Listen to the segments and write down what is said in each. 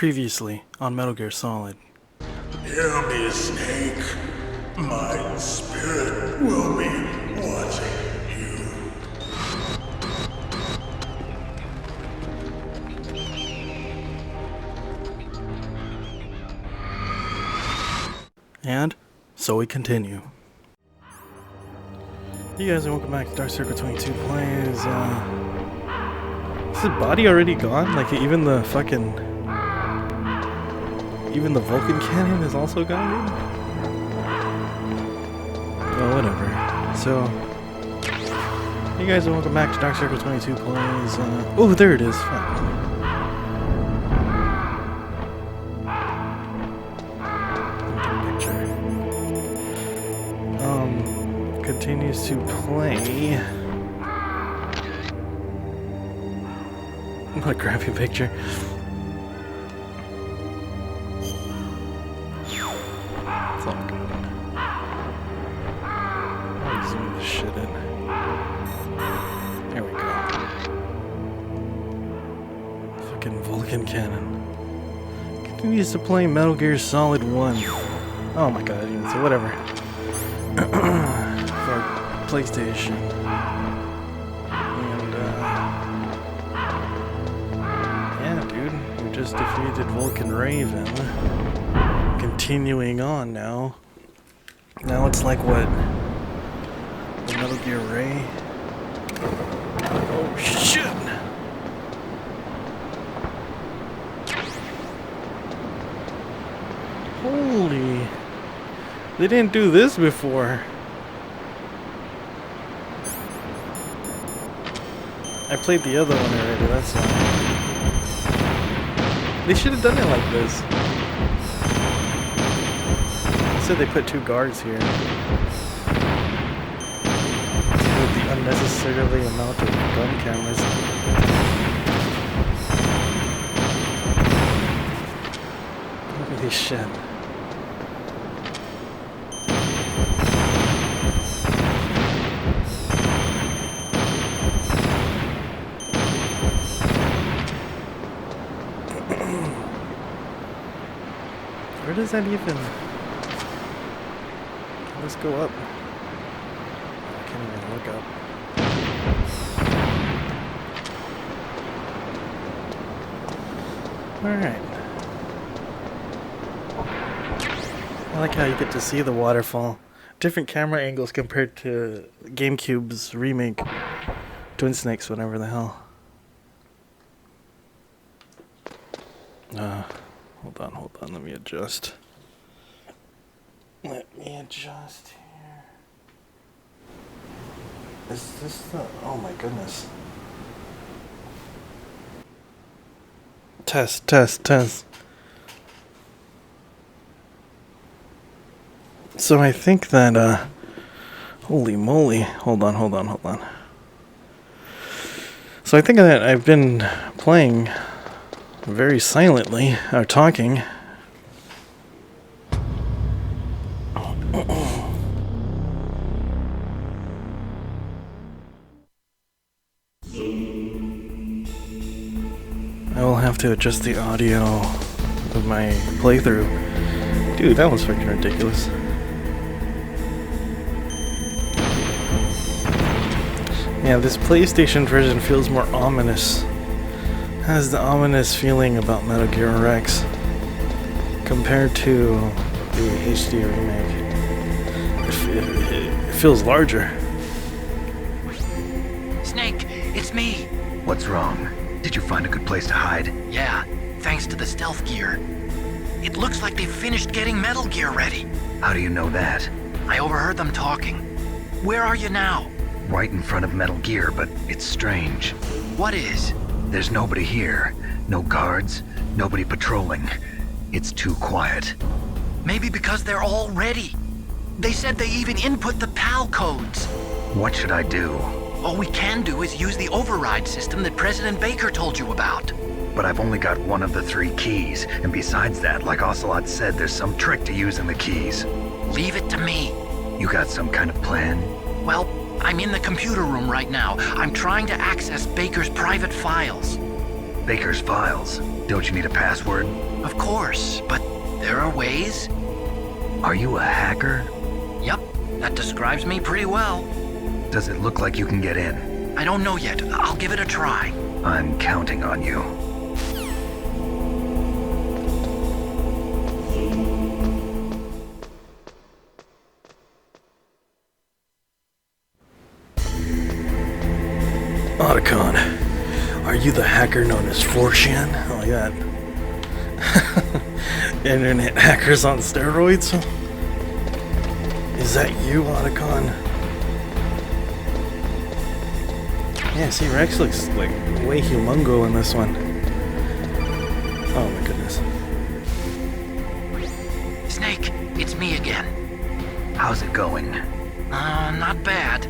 Previously on Metal Gear Solid. Hear me, Snake. My spirit will be watching you. And so we continue. You guys, welcome back to Dark Circle 22 Plays. Is his body already gone? Like, even the Vulcan cannon is also gone, dude? Oh, whatever. So, you guys, welcome back to Dark Circle 22 Plays. Oh, there it is. Fuck. Continues to play. What a crappy picture. It's all good. I'll zoom this shit in. There we go. Fucking Vulcan cannon. Continues to play Metal Gear Solid 1. Oh my god, I didn't even say whatever. For PlayStation. And yeah, dude, we just defeated Vulcan Raven. Continuing on now. Now it's like what? The Metal Gear Ray? Oh shit! Holy! They didn't do this before. I played the other one already, that's why. They should have done it like this. I said they put 2 guards here. With the unnecessarily amount of gun cameras. Holy shit. Where does that even... Let's go up. I can't even look up. Alright. I like how you get to see the waterfall. Different camera angles compared to GameCube's remake. Twin Snakes, whatever the hell. Hold on, let me adjust. Let me adjust here. Is this the... Oh my goodness. Test. So I think that, holy moly. Hold on. So I think that I've been playing very silently, or talking. I will have to adjust the audio of my playthrough. Dude, that was fucking ridiculous. Yeah, this PlayStation version feels more ominous. Has the ominous feeling about Metal Gear Rex compared to the HD remake. It feels larger. Snake, it's me. What's wrong? Did you find a good place to hide? Yeah, thanks to the stealth gear. It looks like they've finished getting Metal Gear ready. How do you know that? I overheard them talking. Where are you now? Right in front of Metal Gear, but it's strange. What is? There's nobody here. No guards, nobody patrolling. It's too quiet. Maybe because they're all ready. They said they even input the PAL codes. What should I do? All we can do is use the override system that President Baker told you about. But I've only got one of the 3 keys, and besides that, like Ocelot said, there's some trick to using the keys. Leave it to me. You got some kind of plan? Well, I'm in the computer room right now. I'm trying to access Baker's private files. Baker's files. Don't you need a password? Of course, but there are ways. Are you a hacker? Yep, that describes me pretty well. Does it look like you can get in? I don't know yet. I'll give it a try. I'm counting on you. Otacon, are you the hacker known as 4chan? Oh my god. Internet hackers on steroids? Is that you, Otacon? Yeah, see, Rex looks like way humongo in this one. Oh my goodness. Snake, it's me again. How's it going? Not bad.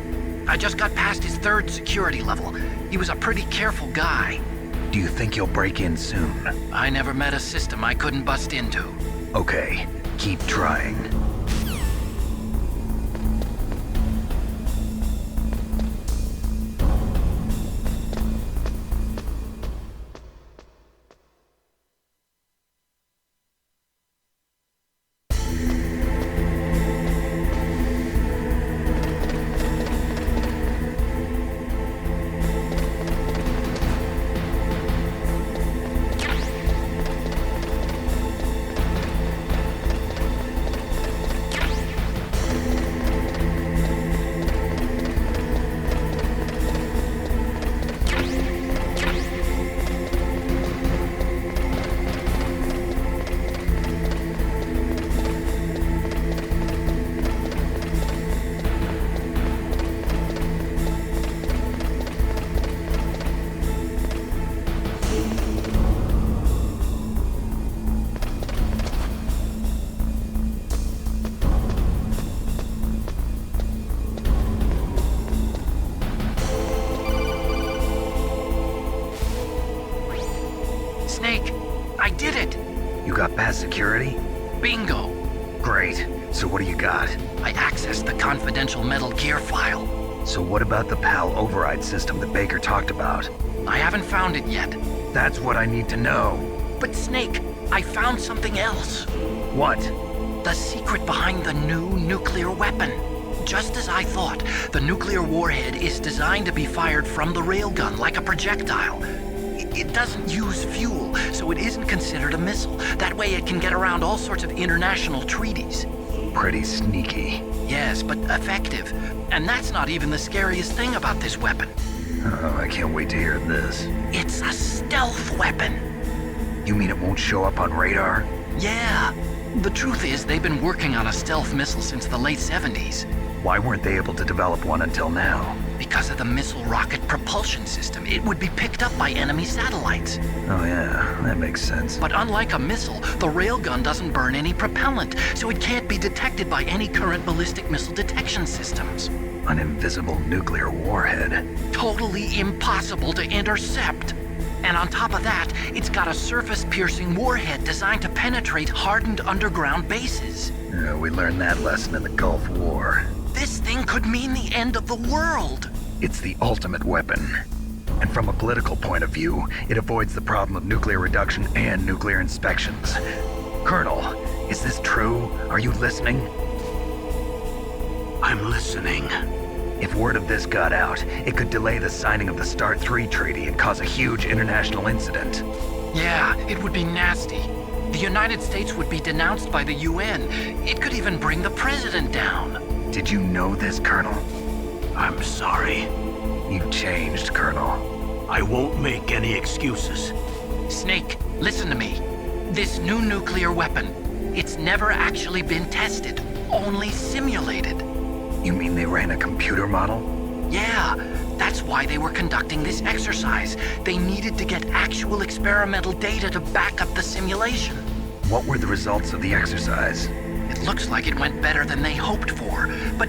I just got past his 3rd security level. He was a pretty careful guy. Do you think you'll break in soon? I never met a system I couldn't bust into. Okay, keep trying. Snake, I did it! You got past security? Bingo! Great. So what do you got? I accessed the confidential Metal Gear file. So what about the PAL override system that Baker talked about? I haven't found it yet. That's what I need to know. But Snake, I found something else. What? The secret behind the new nuclear weapon. Just as I thought, the nuclear warhead is designed to be fired from the railgun like a projectile. It doesn't use fuel, so it isn't considered a missile. That way it can get around all sorts of international treaties. Pretty sneaky. Yes, but effective. And that's not even the scariest thing about this weapon. Oh, I can't wait to hear this. It's a stealth weapon. You mean it won't show up on radar? Yeah. The truth is, they've been working on a stealth missile since the late 70s. Why weren't they able to develop one until now? Because of the missile rocket propulsion system, it would be picked up by enemy satellites. Oh yeah, that makes sense. But unlike a missile, the railgun doesn't burn any propellant, so it can't be detected by any current ballistic missile detection systems. An invisible nuclear warhead. Totally impossible to intercept. And on top of that, it's got a surface-piercing warhead designed to penetrate hardened underground bases. We learned that lesson in the Gulf War. This thing could mean the end of the world. It's the ultimate weapon. And from a political point of view, it avoids the problem of nuclear reduction and nuclear inspections. Colonel, is this true? Are you listening? I'm listening. If word of this got out, it could delay the signing of the START 3 treaty and cause a huge international incident. Yeah, it would be nasty. The United States would be denounced by the UN. It could even bring the president down. Did you know this, Colonel? I'm sorry. You changed, Colonel. I won't make any excuses. Snake, listen to me. This new nuclear weapon, it's never actually been tested, only simulated. You mean they ran a computer model? Yeah, that's why they were conducting this exercise. They needed to get actual experimental data to back up the simulation. What were the results of the exercise? It looks like it went better than they hoped for, but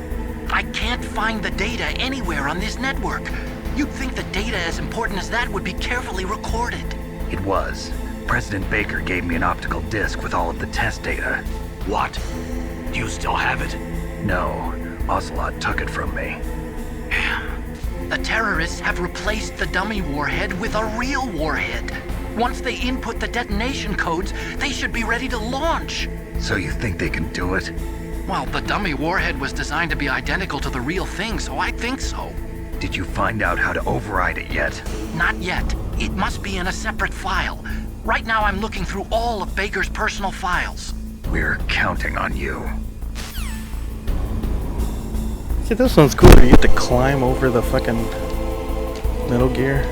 I can't find the data anywhere on this network. You'd think the data as important as that would be carefully recorded. It was. President Baker gave me an optical disc with all of the test data. What? Do you still have it? No, Ocelot took it from me. The terrorists have replaced the dummy warhead with a real warhead. Once they input the detonation codes, they should be ready to launch. So you think they can do it? Well, the dummy warhead was designed to be identical to the real thing, so I think so. Did you find out how to override it yet? Not yet. It must be in a separate file. Right now I'm looking through all of Baker's personal files. We're counting on you. See, this one's cool. You get to climb over the fucking Metal Gear.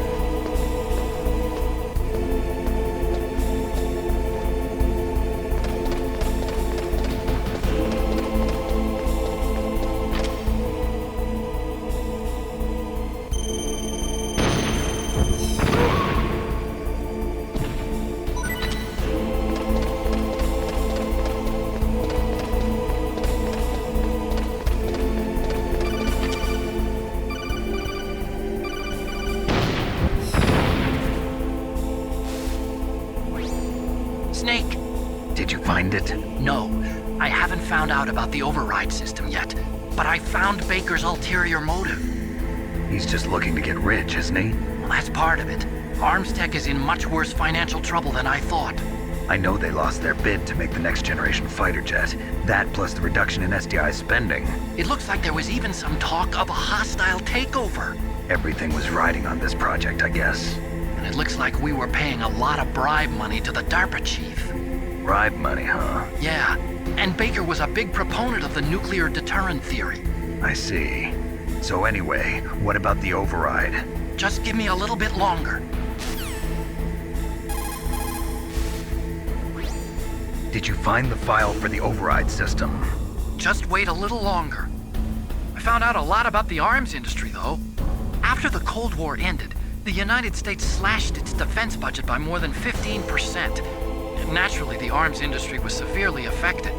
Snake! Did you find it? No, I haven't found out about the override system yet, but I found Baker's ulterior motive. He's just looking to get rich, isn't he? Well, that's part of it. Arms Tech is in much worse financial trouble than I thought. I know they lost their bid to make the next generation fighter jet. That plus the reduction in SDI spending. It looks like there was even some talk of a hostile takeover. Everything was riding on this project, I guess. And it looks like we were paying a lot of bribe money to the DARPA chief. Bribe money, huh? Yeah, and Baker was a big proponent of the nuclear deterrent theory. I see. So anyway, what about the override? Just give me a little bit longer. Did you find the file for the override system? Just wait a little longer. I found out a lot about the arms industry, though. After the Cold War ended, the United States slashed its defense budget by more than 15%. Naturally, the arms industry was severely affected.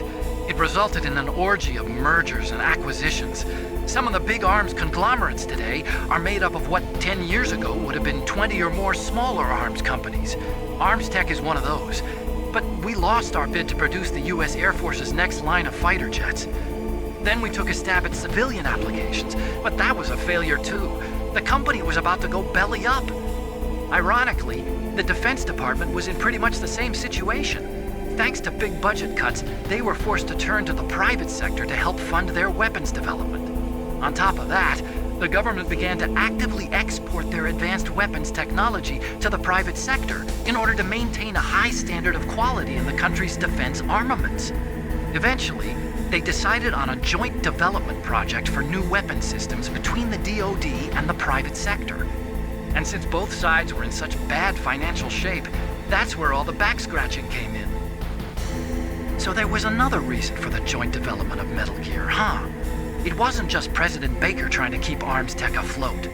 It resulted in an orgy of mergers and acquisitions. Some of the big arms conglomerates today are made up of what 10 years ago would have been 20 or more smaller arms companies. Arms Tech is one of those. But we lost our bid to produce the U.S. Air Force's next line of fighter jets. Then we took a stab at civilian applications, but that was a failure too. The company was about to go belly up. Ironically, the Defense Department was in pretty much the same situation. Thanks to big budget cuts, they were forced to turn to the private sector to help fund their weapons development. On top of that, the government began to actively export their advanced weapons technology to the private sector in order to maintain a high standard of quality in the country's defense armaments. Eventually, they decided on a joint development project for new weapon systems between the DoD and the private sector. And since both sides were in such bad financial shape, that's where all the back-scratching came in. So there was another reason for the joint development of Metal Gear, huh? It wasn't just President Baker trying to keep Arms Tech afloat.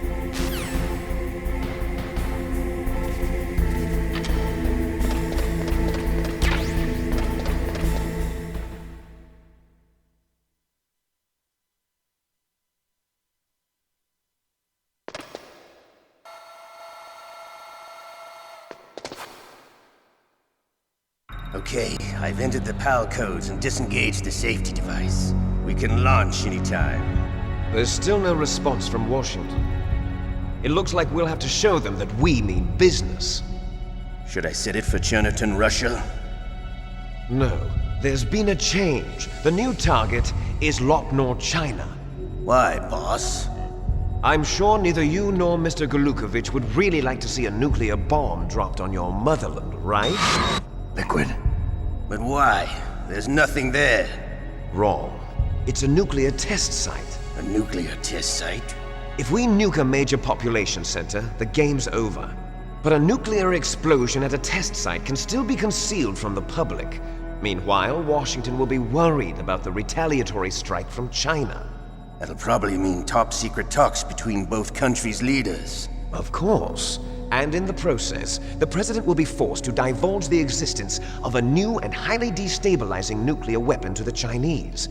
Okay, I've entered the PAL codes and disengaged the safety device. We can launch anytime. There's still no response from Washington. It looks like we'll have to show them that we mean business. Should I set it for Cherniton, Russia? No, there's been a change. The new target is Lopnor, China. Why, boss? I'm sure neither you nor Mr. Golukovich would really like to see a nuclear bomb dropped on your motherland, right? Liquid. But why? There's nothing there. Wrong. It's a nuclear test site. A nuclear test site? If we nuke a major population center, the game's over. But a nuclear explosion at a test site can still be concealed from the public. Meanwhile, Washington will be worried about the retaliatory strike from China. That'll probably mean top-secret talks between both countries' leaders. Of course. And in the process, the president will be forced to divulge the existence of a new and highly destabilizing nuclear weapon to the Chinese.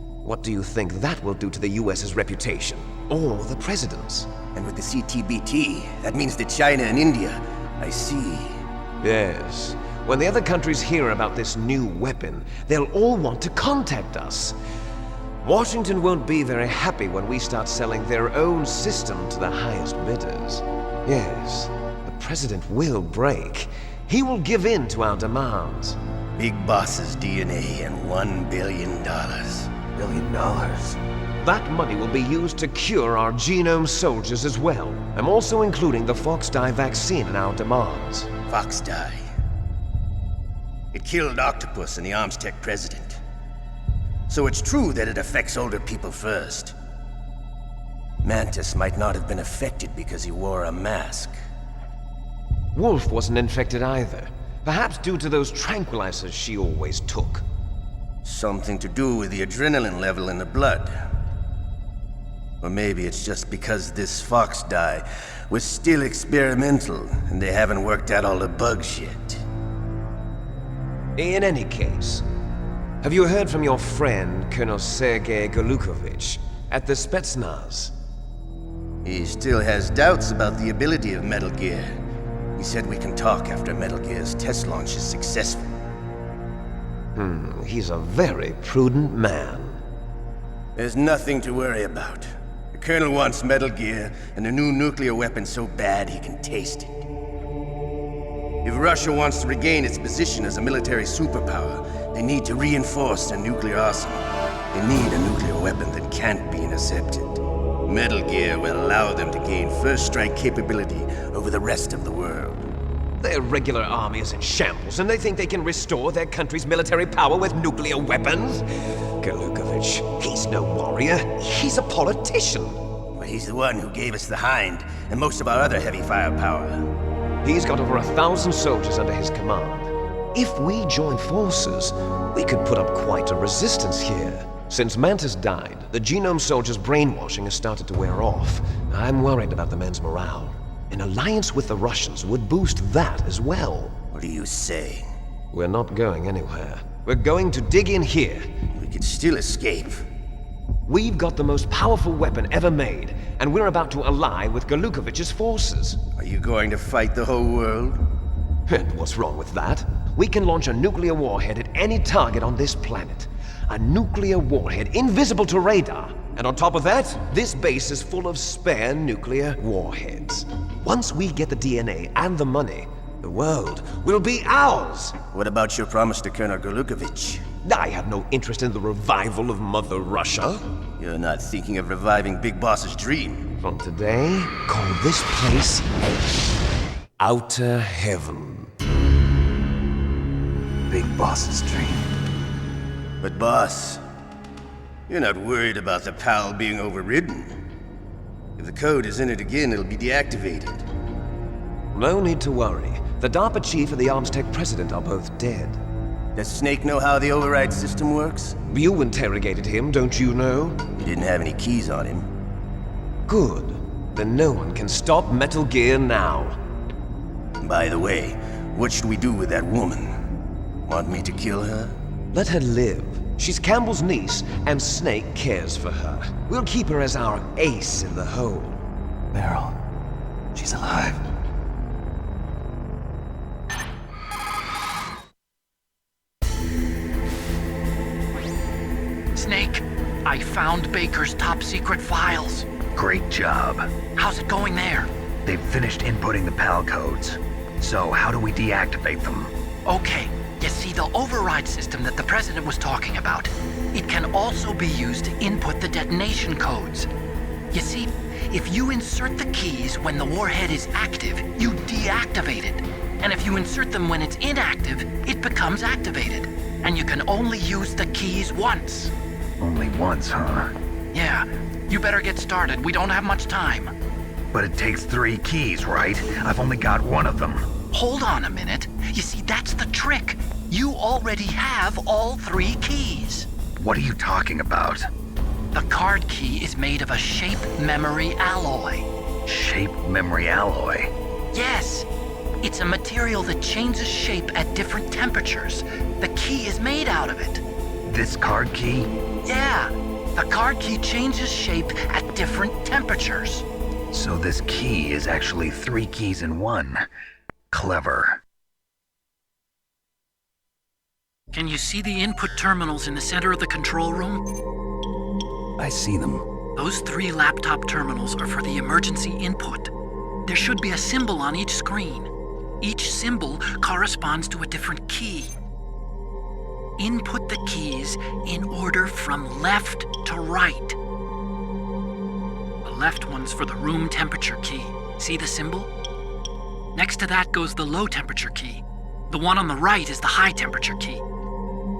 What do you think that will do to the US's reputation? Or the president's? And with the CTBT, that means that China and India. I see. Yes. When the other countries hear about this new weapon, they'll all want to contact us. Washington won't be very happy when we start selling their own system to the highest bidders. Yes, the president will break. he will give in to our demands. Big Boss's DNA and $1 billion. $1 billion? That money will be used to cure our genome soldiers as well. I'm also including the Fox dye vaccine in our demands. Fox dye. It killed Octopus and the Armstech president. So it's true that it affects older people first. Mantis might not have been affected because he wore a mask. Wolf wasn't infected either. Perhaps due to those tranquilizers she always took. Something to do with the adrenaline level in the blood. Or maybe it's just because this Fox dye was still experimental and they haven't worked out all the bugs yet. In any case, have you heard from your friend, Colonel Sergei Golukovich, at the Spetsnaz? He still has doubts about the ability of Metal Gear. He said we can talk after Metal Gear's test launch is successful. He's a very prudent man. There's nothing to worry about. The Colonel wants Metal Gear and a new nuclear weapon so bad he can taste it. If Russia wants to regain its position as a military superpower, they need to reinforce their nuclear arsenal. They need a nuclear weapon that can't be intercepted. Metal Gear will allow them to gain first strike capability over the rest of the world. Their regular army is in shambles, and they think they can restore their country's military power with nuclear weapons? Golukovich, he's no warrior. He's a politician. But he's the one who gave us the Hind and most of our other heavy firepower. He's got over 1,000 soldiers under his command. If we join forces, we could put up quite a resistance here. Since Mantis died, the genome soldiers' brainwashing has started to wear off. I'm worried about the men's morale. An alliance with the Russians would boost that as well. What are you saying? We're not going anywhere. We're going to dig in here. We could still escape. We've got the most powerful weapon ever made, and we're about to ally with Golukovich's forces. Are you going to fight the whole world? And what's wrong with that? We can launch a nuclear warhead at any target on this planet. A nuclear warhead invisible to radar. And on top of that, this base is full of spare nuclear warheads. Once we get the DNA and the money, the world will be ours! What about your promise to Colonel Golukovich? I have no interest in the revival of Mother Russia. You're not thinking of reviving Big Boss's dream. From today, call this place Outer Heaven. Big Boss's dream. But boss, you're not worried about the PAL being overridden. If the code is in it again, it'll be deactivated. No need to worry. The DARPA chief and the Armstech president are both dead. Does Snake know how the override system works? You interrogated him, don't you know? He didn't have any keys on him. Good. Then no one can stop Metal Gear now. By the way, what should we do with that woman? Want me to kill her? Let her live. She's Campbell's niece, and Snake cares for her. We'll keep her as our ace in the hole. Meryl, she's alive. Snake, I found Baker's top-secret files. Great job. How's it going there? They've finished inputting the PAL codes. So how do we deactivate them? Okay, you see the override system that the President was talking about. It can also be used to input the detonation codes. You see, if you insert the keys when the warhead is active, you deactivate it. And if you insert them when it's inactive, it becomes activated. And you can only use the keys once. Only once, huh? Yeah, you better get started. We don't have much time. But it takes 3 keys, right? I've only got 1 of them. Hold on a minute. You see, that's the trick. You already have all 3 keys. What are you talking about? The card key is made of a shape memory alloy. Shape memory alloy? Yes. It's a material that changes shape at different temperatures. The key is made out of it. This card key? Yeah. The card key changes shape at different temperatures. So this key is actually 3 keys in 1. Clever. Can you see the input terminals in the center of the control room? I see them. Those 3 laptop terminals are for the emergency input. There should be a symbol on each screen. Each symbol corresponds to a different key. Input the keys in order from left to right. The left one's for the room temperature key. See the symbol? Next to that goes the low temperature key. The one on the right is the high temperature key.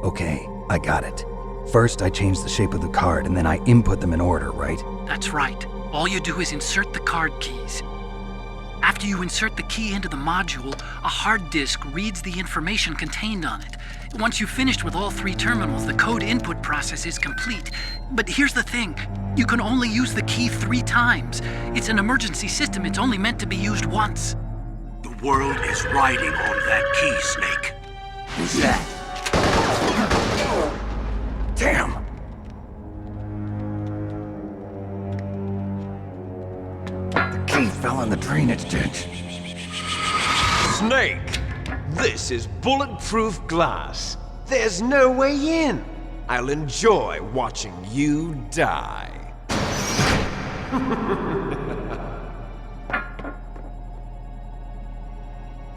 Okay, I got it. First, I change the shape of the card, and then I input them in order, right? That's right. All you do is insert the card keys. After you insert the key into the module, a hard disk reads the information contained on it. Once you've finished with all 3 terminals, the code input process is complete. But here's the thing. You can only use the key 3 times. It's an emergency system. It's only meant to be used once. The world is riding on that key, Snake. Who's that? Damn! The key fell in the drainage ditch. Snake! This is bulletproof glass. There's no way in. I'll enjoy watching you die.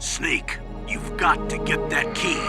Snake, you've got to get that key.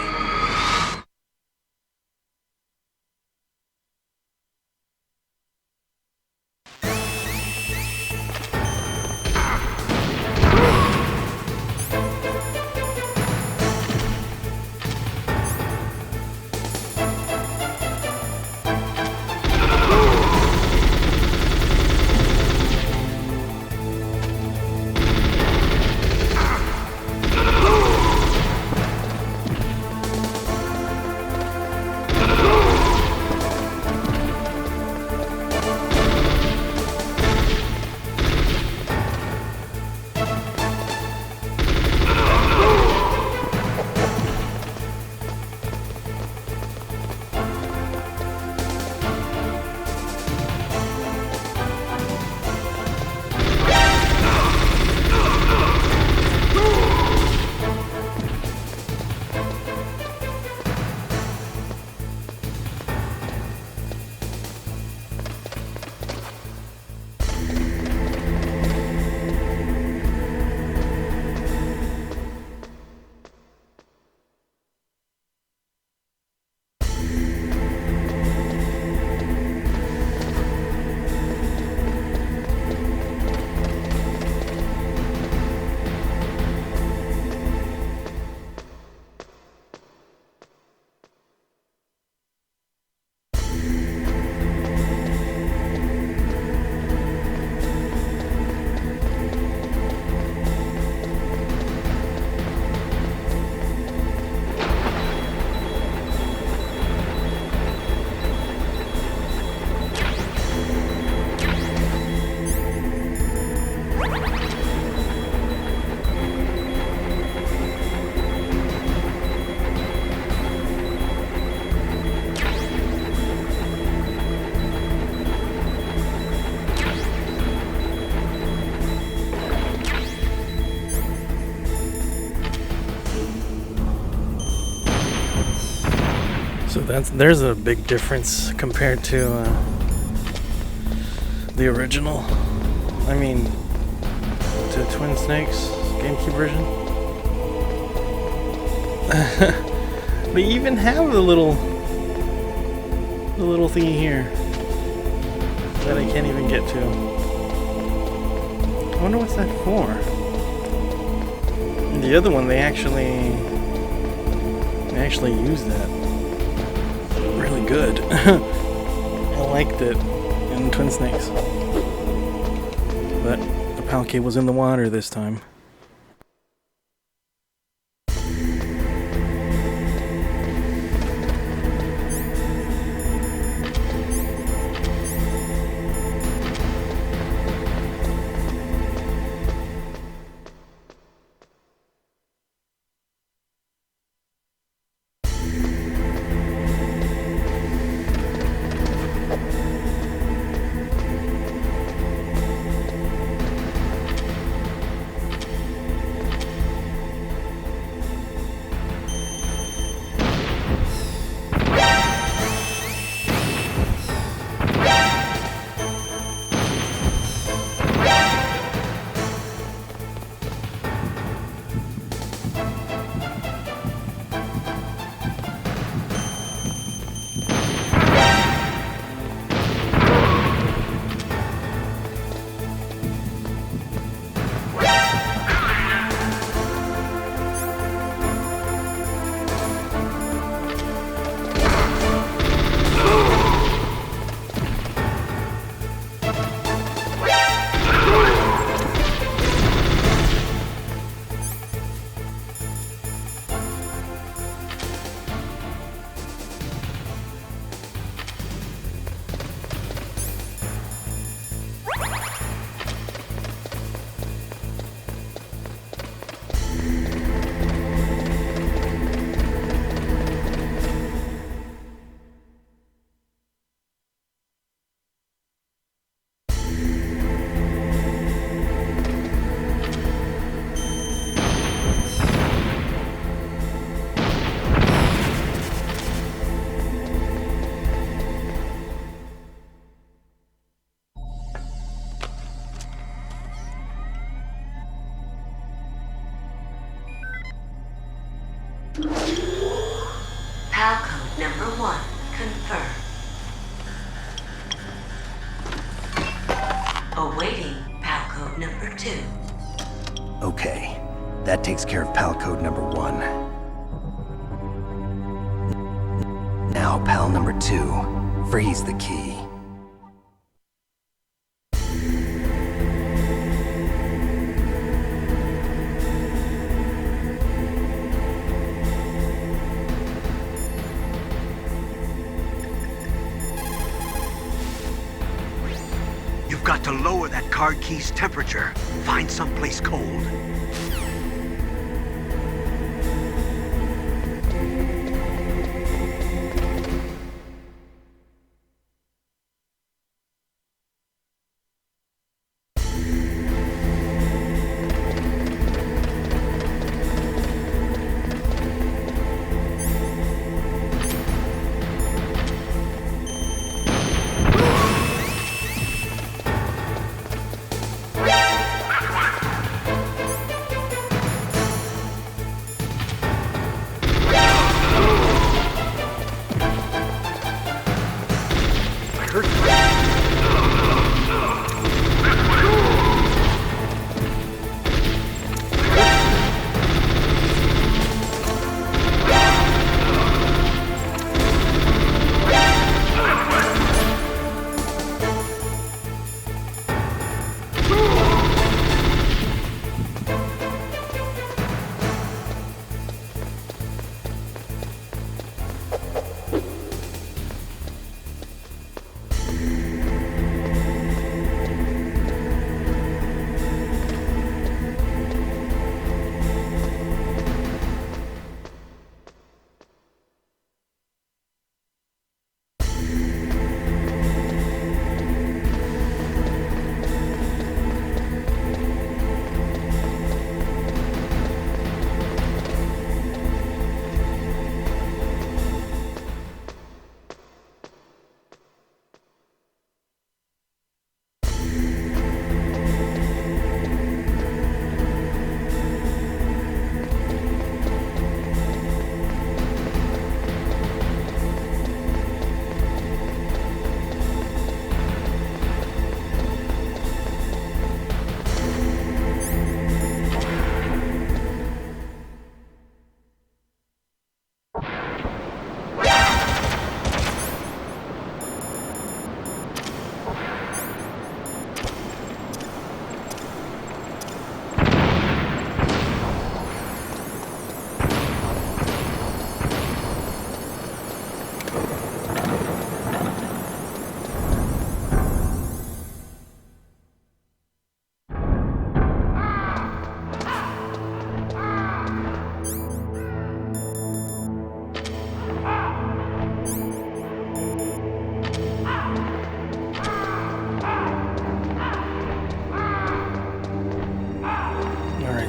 So there's a big difference compared to the original. I mean, to Twin Snakes GameCube version. They even have the little thingy here that I can't even get to. I wonder what's that for. And the other one, they actually use that really good. I liked it in Twin Snakes, but the Palkia was in the water this time. number 1 confirmed. Awaiting PAL code number 2. Okay, that takes care of PAL code number 1. Now PAL number 2. Freeze the key. You've got to lower that card key's temperature. Find someplace cold.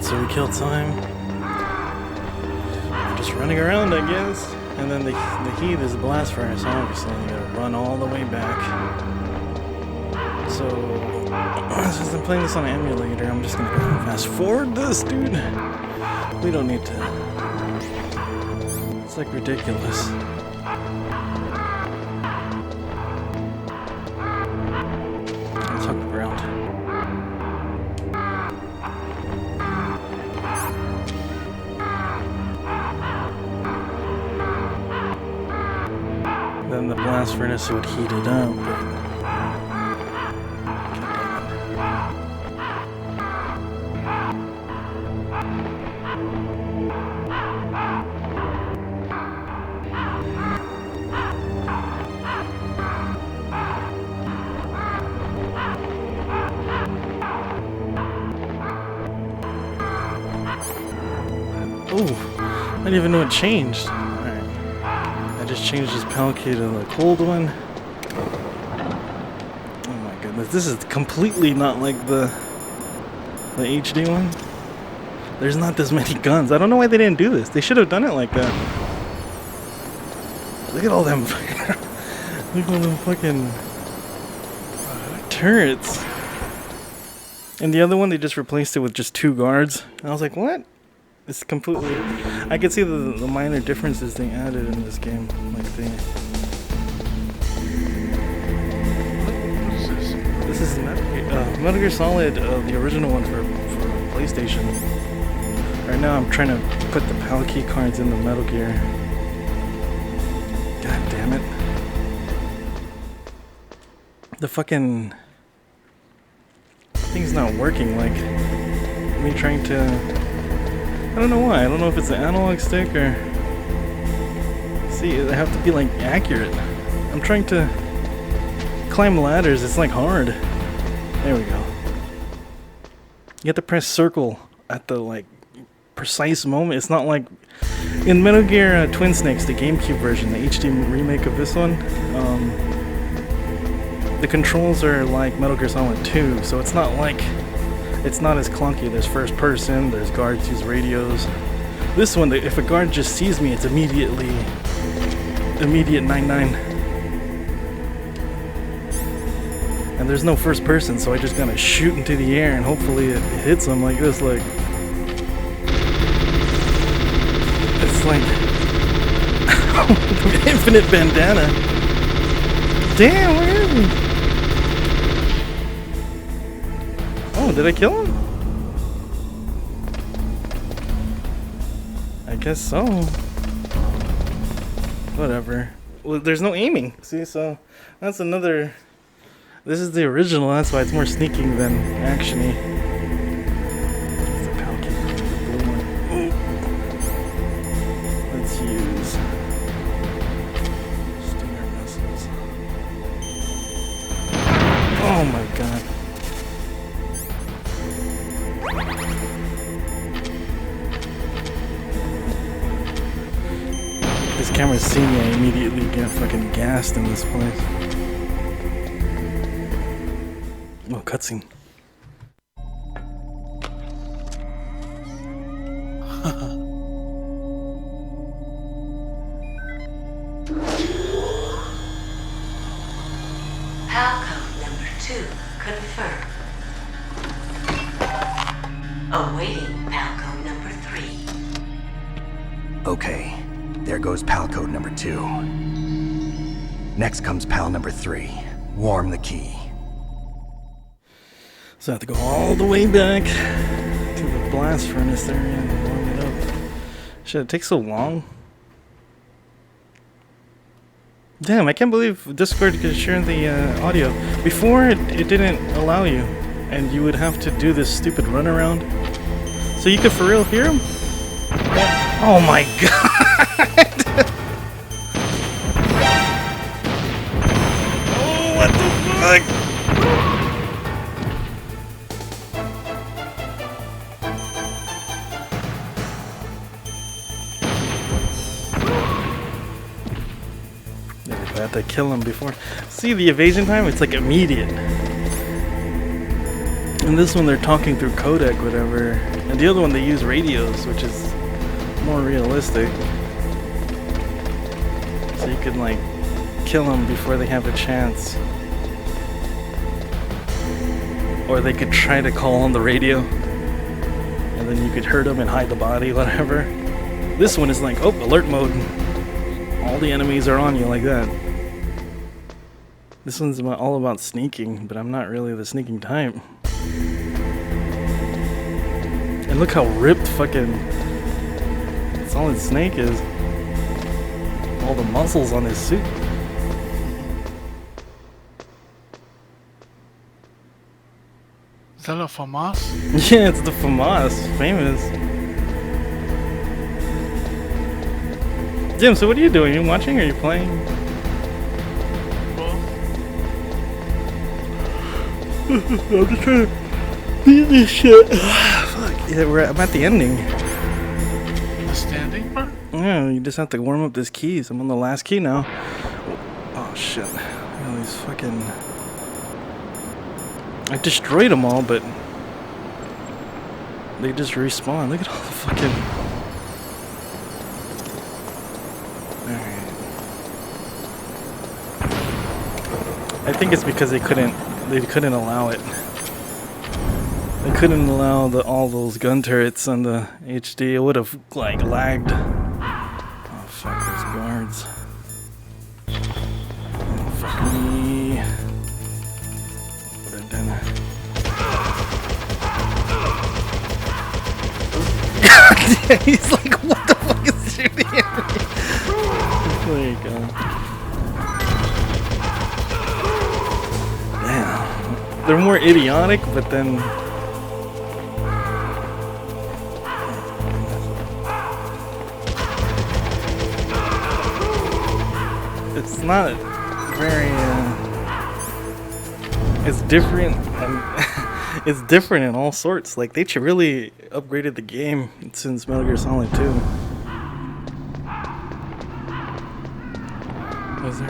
So we kill time. We're just running around, I guess. And then the heat is a blast furnace, obviously. You gotta run all the way back. So, since I'm playing this on an emulator, I'm just gonna go fast forward this, dude. We don't need to. It's like ridiculous. Let's hook around. Then the blast furnace would heat it up, but oh, I didn't even know it changed. I just changed this PAL key to the cold one. Oh my goodness, this is completely not like the HD one. There's not this many guns. I don't know why they didn't do this. They should have done it like that. Look at all them. Look at all them fucking turrets. And the other one, they just replaced it with just 2 guards. And I was like, what? It's completely. I can see the minor differences they added in this game, like the. This is Metal Gear Solid, the original one for PlayStation. Right now, I'm trying to put the PAL key cards in the Metal Gear. God damn it! The fucking thing's not working. Like me trying to. I don't know why. I don't know if it's the analog stick or. See, they have to be like accurate. I'm trying to climb ladders. It's like hard. There we go. You have to press circle at the like precise moment. It's not like in Metal Gear Twin Snakes, the GameCube version, the HD remake of this one. The controls are like Metal Gear Solid 2, so it's not like. It's not as clunky. There's first person, there's guards use radios. This one, if a guard just sees me, it's immediate 9-9. And there's no first person, so I just gotta shoot into the air and hopefully it hits them like this, like. It's like infinite bandana. Damn, where is he? Oh, did I kill him? I guess so. Whatever. Well, there's no aiming. See, so that's another. This is the original. That's why it's more sneaking than actiony. It's the PAL key, the blue one. Let's use Stinger missiles. Oh my god. This camera's seen me, I immediately get fucking gassed in this place. Oh, cutscene. PAL code number 2 confirmed. Awaiting PAL code number 3. Okay, there goes PAL code number 2. Next comes PAL number 3. Warm the key. So I have to go all the way back to the blast furnace area and warm it up. Shit, it takes so long. Damn, I can't believe Discord could share the audio. Before, it didn't allow you, and you would have to do this stupid runaround. So you could for real hear him? Oh my god! Oh, what the fuck? I have to kill him before. See the evasion time? It's like immediate. And this one they're talking through codec, whatever. And the other one they use radios, which is more realistic. So you could like kill them before they have a chance. Or they could try to call on the radio. And then you could hurt them and hide the body, whatever. This one is like, oh, alert mode. All the enemies are on you like that. This one's all about sneaking, but I'm not really the sneaking type. And look how ripped fucking Solid Snake is. All the muscles on his suit. Is that a FAMAS? Yeah, it's the FAMAS, famous. Jim, so what are you doing? Are you watching or are you playing? I'm just trying to beat this shit. Fuck. Yeah, I'm at the ending. The standing part? Yeah, you just have to warm up this keys. I'm on the last key now. Oh shit. All these fucking. I destroyed them all, but they just respawn. Look at all the fucking. Alright. I think it's because they couldn't allow it. They couldn't allow all those gun turrets on the HD. It would have like lagged. Oh fuck, those guards. Oh fuck me. What a dinner. He's like, what the fuck is shooting at me? There you go. Damn. They're more idiotic, but then... It's not very... it's different. It's different in all sorts. Like, they really upgraded the game since Metal Gear Solid 2. Was there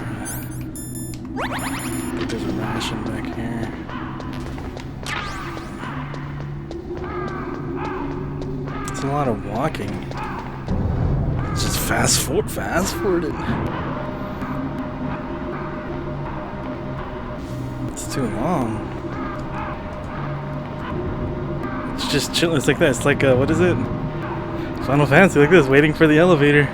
I think there's a ration back here. It's a lot of walking. It's just fast forwarded. It's too long. It's just chill. It's like that. It's like what is it? Final Fantasy, like this, waiting for the elevator.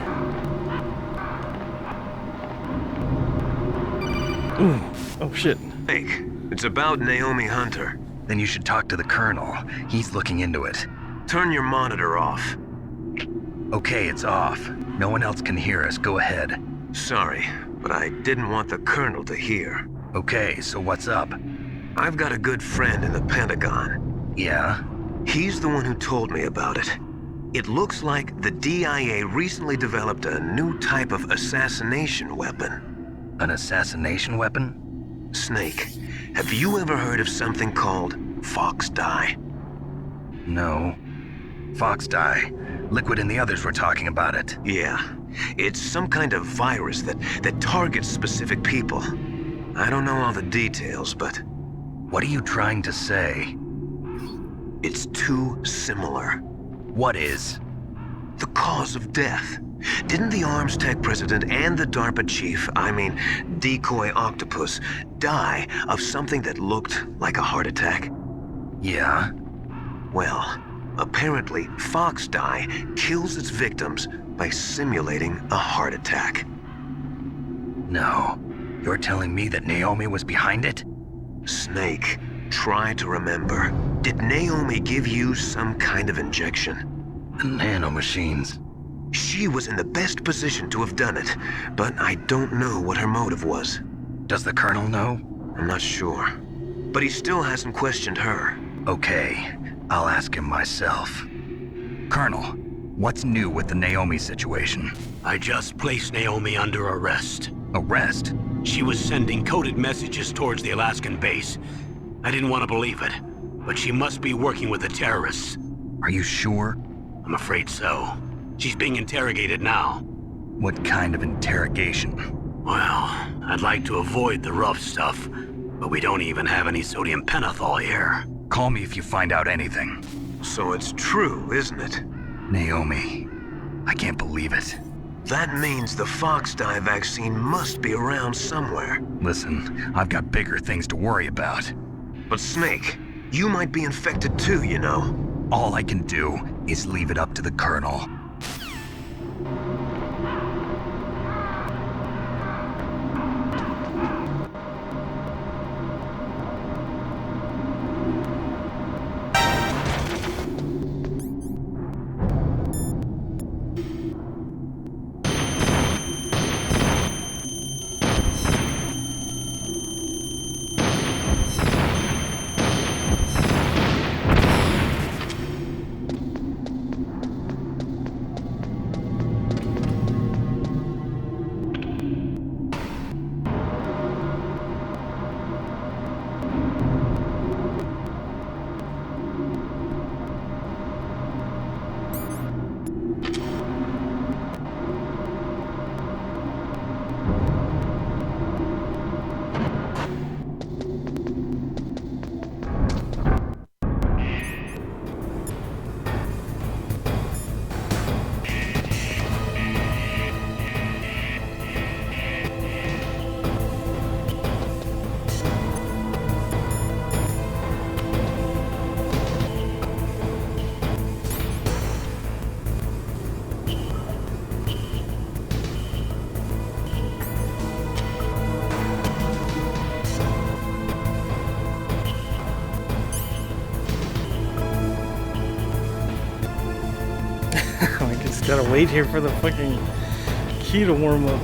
Ooh. Oh shit. Snake, it's about Naomi Hunter. Then you should talk to the Colonel. He's looking into it. Turn your monitor off. Okay, it's off. No one else can hear us. Go ahead. Sorry, but I didn't want the Colonel to hear. Okay, so what's up? I've got a good friend in the Pentagon. Yeah? He's the one who told me about it. It looks like the DIA recently developed a new type of assassination weapon. An assassination weapon? Snake, have you ever heard of something called Fox Dye? No. Fox Dye? Liquid and the others were talking about it. Yeah. It's some kind of virus that targets specific people. I don't know all the details, but... What are you trying to say? It's too similar. What is? The cause of death. Didn't the Arms Tech president and the DARPA chief, Decoy Octopus, die of something that looked like a heart attack? Yeah. Well, apparently Fox Dye kills its victims by simulating a heart attack. No. You're telling me that Naomi was behind it? Snake, try to remember. Did Naomi give you some kind of injection? The nanomachines. She was in the best position to have done it, but I don't know what her motive was. Does the Colonel know? I'm not sure. But he still hasn't questioned her. Okay, I'll ask him myself. Colonel, what's new with the Naomi situation? I just placed Naomi under arrest. Arrest? She was sending coded messages towards the Alaskan base. I didn't want to believe it, but she must be working with the terrorists. Are you sure? I'm afraid so. She's being interrogated now. What kind of interrogation? Well, I'd like to avoid the rough stuff, but we don't even have any sodium pentothal here. Call me if you find out anything. So it's true, isn't it? Naomi, I can't believe it. That means the Fox Dye vaccine must be around somewhere. Listen, I've got bigger things to worry about. But Snake, you might be infected too, you know. All I can do is leave it up to the Colonel. Gotta wait here for the fucking key to warm up.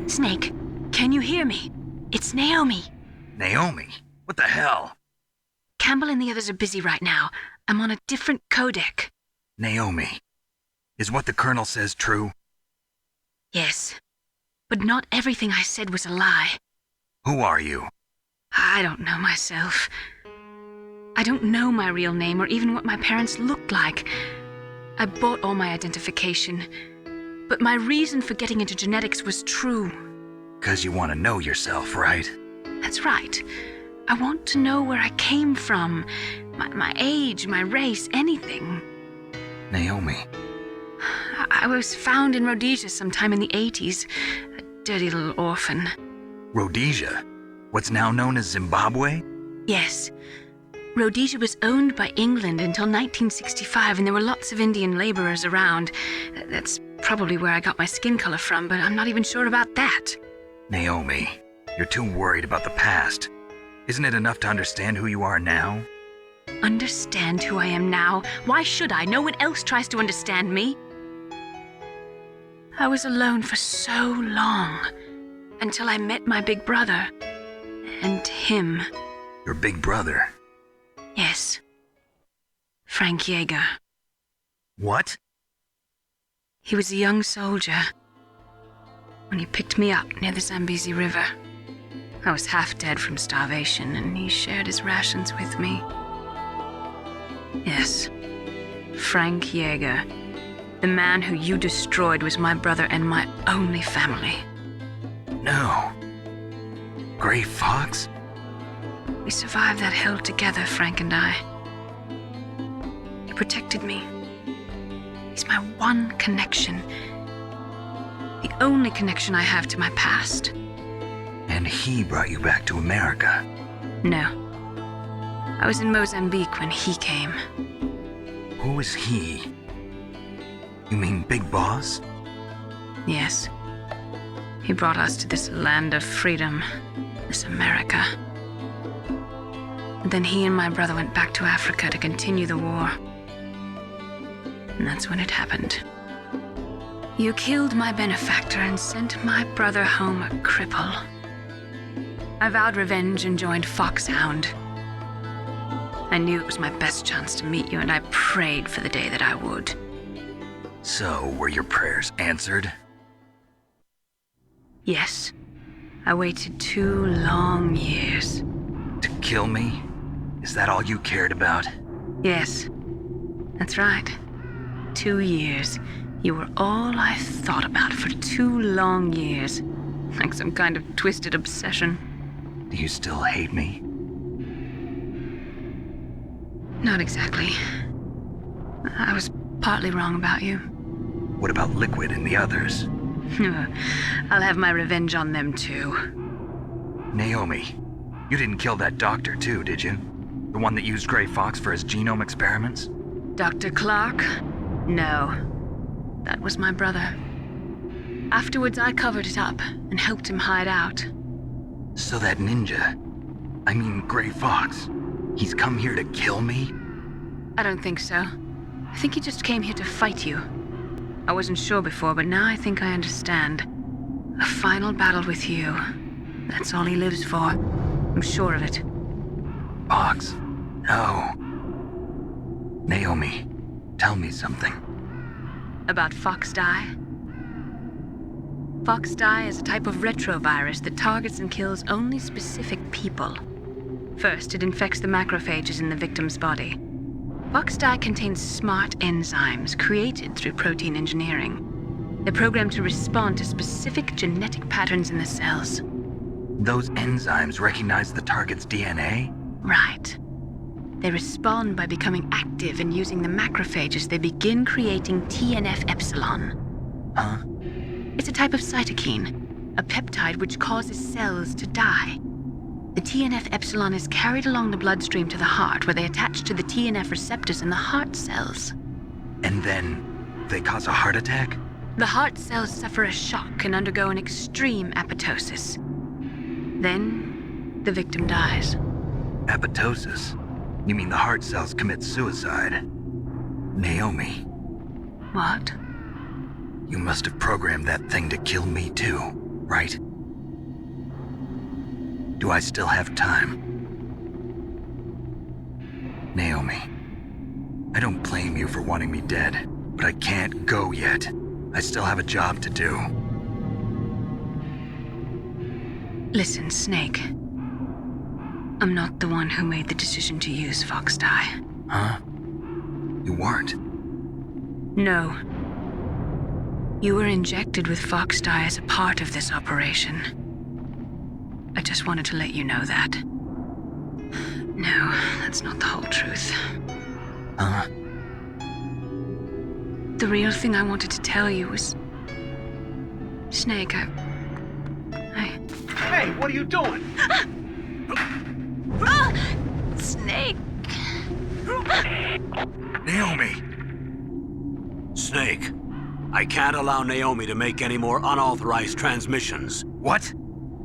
Snake, can you hear me? It's Naomi. Naomi? What the hell? Campbell and the others are busy right now. I'm on a different codec. Naomi, is what the Colonel says true? Yes, but not everything I said was a lie. Who are you? I don't know myself. I don't know my real name or even what my parents looked like. I bought all my identification, but my reason for getting into genetics was true. 'Cause you want to know yourself, right? That's right. I want to know where I came from, my age, my race, anything. Naomi. I was found in Rhodesia sometime in the 80s, a dirty little orphan. Rhodesia? What's now known as Zimbabwe? Yes. Rhodesia was owned by England until 1965, and there were lots of Indian laborers around. That's probably where I got my skin color from, but I'm not even sure about that. Naomi, you're too worried about the past. Isn't it enough to understand who you are now? Understand who I am now? Why should I? No one else tries to understand me. I was alone for so long, until I met my big brother. And him. Your big brother? Yes. Frank Yeager. What? He was a young soldier when he picked me up near the Zambezi River. I was half dead from starvation, and he shared his rations with me. Yes, Frank Yeager. The man who you destroyed was my brother and my only family. No. Gray Fox? We survived that hell together, Frank and I. He protected me. He's my one connection. The only connection I have to my past. And he brought you back to America? No. I was in Mozambique when he came. Who is he? You mean Big Boss? Yes. He brought us to this land of freedom, this America. And then he and my brother went back to Africa to continue the war. And that's when it happened. You killed my benefactor and sent my brother home a cripple. I vowed revenge and joined Foxhound. I knew it was my best chance to meet you, and I prayed for the day that I would. So, were your prayers answered? Yes. I waited 2 long years. To kill me? Is that all you cared about? Yes. That's right. 2 years. You were all I thought about for 2 long years. Like some kind of twisted obsession. Do you still hate me? Not exactly. I was partly wrong about you. What about Liquid and the others? I'll have my revenge on them too. Naomi, you didn't kill that doctor too, did you? The one that used Gray Fox for his genome experiments? Dr. Clark? No. That was my brother. Afterwards, I covered it up and helped him hide out. So that ninja, I mean Gray Fox, He's come here to kill me? I don't think so. I think he just came here to fight you. I wasn't sure before, but now I think I understand. A final battle with you. That's all he lives for. I'm sure of it. Fox, no. Naomi, tell me something. About Fox Die? Fox Die is a type of retrovirus that targets and kills only specific people. First, it infects the macrophages in the victim's body. Fox Die contains smart enzymes created through protein engineering. They're programmed to respond to specific genetic patterns in the cells. Those enzymes recognize the target's DNA? Right. They respond by becoming active and using the macrophages. They begin creating TNF-epsilon. Huh? It's a type of cytokine, a peptide which causes cells to die. The TNF-epsilon is carried along the bloodstream to the heart, where they attach to the TNF receptors in the heart cells. And then they cause a heart attack? The heart cells suffer a shock and undergo an extreme apoptosis. Then, the victim dies. Apoptosis? You mean the heart cells commit suicide? Naomi. What? You must have programmed that thing to kill me too, right? Do I still have time? Naomi, I don't blame you for wanting me dead, but I can't go yet. I still have a job to do. Listen, Snake. I'm not the one who made the decision to use Fox Die. Huh? You weren't? No. You were injected with Fox Die as a part of this operation. I just wanted to let you know that. No, that's not the whole truth. Huh? The real thing I wanted to tell you was... Snake, I... Hey, what are you doing? Snake! Naomi! Snake, I can't allow Naomi to make any more unauthorized transmissions. What?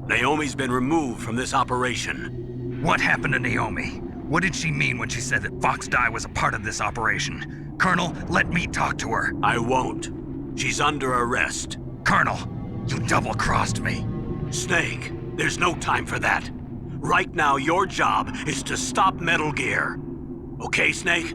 Naomi's been removed from this operation. What happened to Naomi? What did she mean when she said that Fox Die was a part of this operation? Colonel, let me talk to her. I won't. She's under arrest. Colonel, you double-crossed me. Snake, there's no time for that. Right now, your job is to stop Metal Gear. Okay, Snake?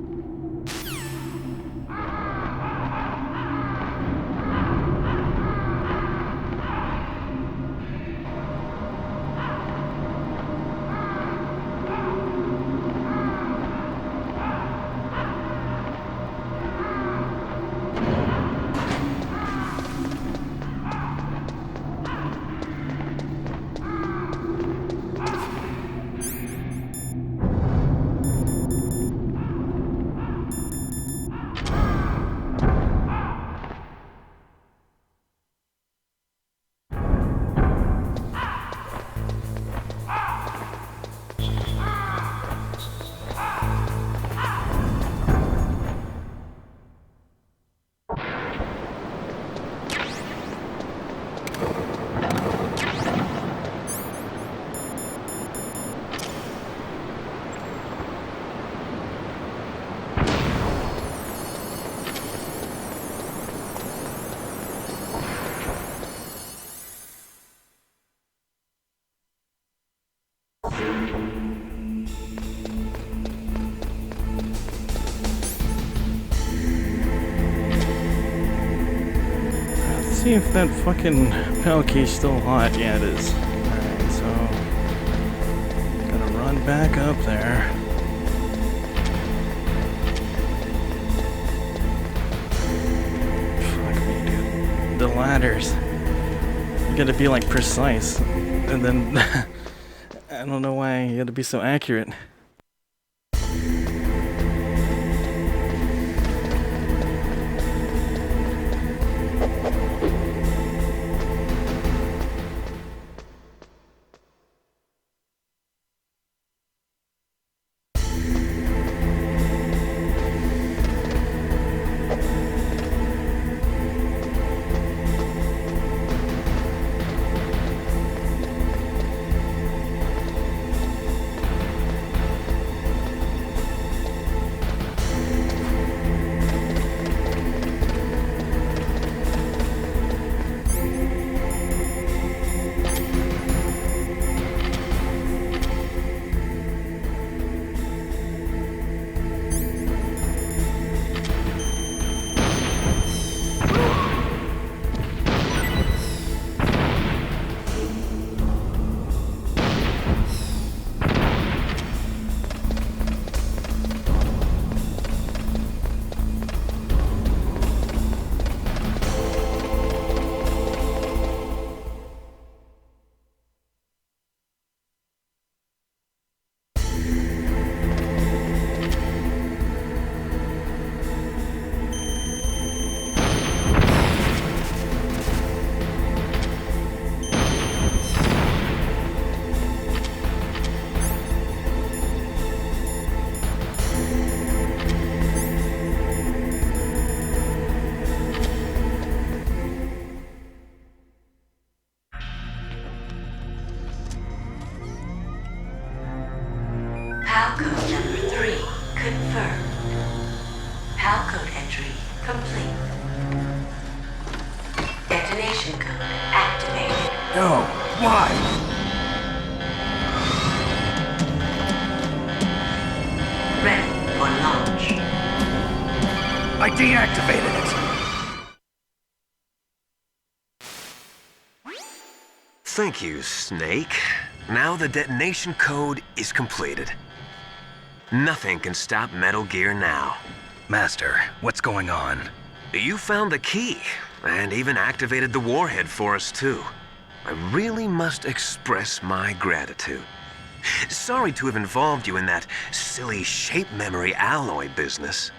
See if that fucking pedal key's still hot. Yeah, it is. Alright, so gotta run back up there. Fuck me, dude. The ladders. You gotta be like precise. And then I don't know why you gotta be so accurate. circuitry complete. Detonation code activated. No. Why? Ready for launch. I deactivated it. Thank you, Snake. Now the detonation code is completed. Nothing can stop Metal Gear now. Master, what's going on? You found the key, and even activated the warhead for us, too. I really must express my gratitude. Sorry to have involved you in that silly shape memory alloy business.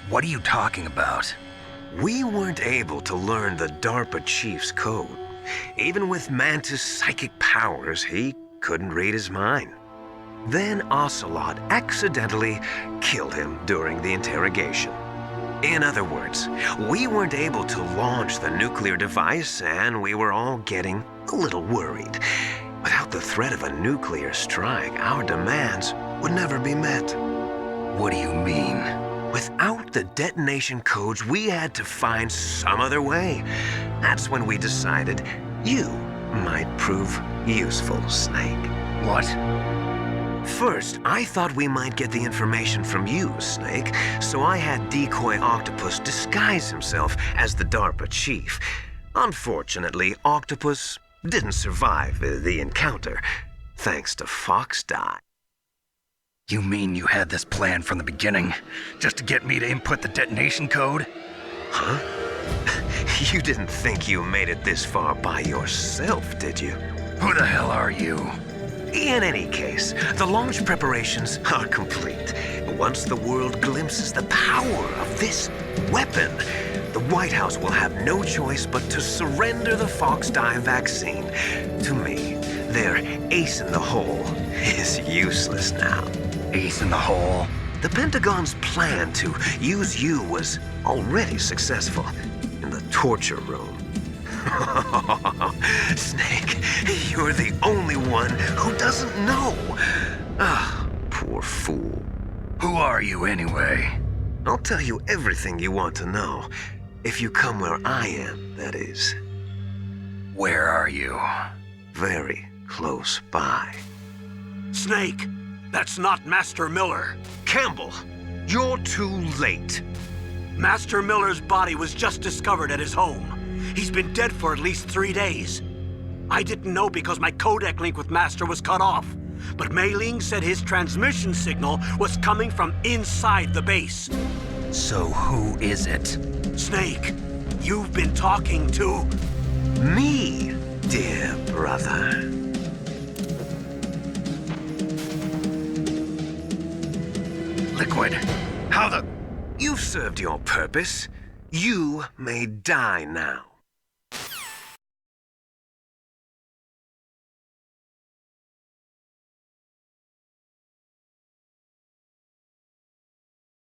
What are you talking about? We weren't able to learn the DARPA chief's code. Even with Mantis' psychic powers, he couldn't read his mind. Then Ocelot accidentally killed him during the interrogation. In other words, we weren't able to launch the nuclear device, and we were all getting a little worried. Without the threat of a nuclear strike, our demands would never be met. What do you mean? Without the detonation codes, we had to find some other way. That's when we decided you might prove useful, Snake. What? First, I thought we might get the information from you, Snake, so I had Decoy Octopus disguise himself as the DARPA chief. Unfortunately, Octopus didn't survive the encounter, thanks to Fox Die. You mean you had this plan from the beginning, just to get me to input the detonation code? Huh? You didn't think you made it this far by yourself, did you? Who the hell are you? In any case, the launch preparations are complete. Once the world glimpses the power of this weapon, the White House will have no choice but to surrender the Fox Die vaccine to me. Their ace in the hole is useless now. Ace in the hole? The Pentagon's plan to use you was already successful in the torture room. Snake, you're the only one who doesn't know. Ah, poor fool. Who are you anyway? I'll tell you everything you want to know. If you come where I am, that is. Where are you? Very close by. Snake, that's not Master Miller. Campbell, you're too late. Master Miller's body was just discovered at his home. He's been dead for at least 3 days. I didn't know because my codec link with Master was cut off. But Mei Ling said his transmission signal was coming from inside the base. So who is it? Snake, you've been talking to... Me, dear brother. Liquid, how the... You've served your purpose. You may die now.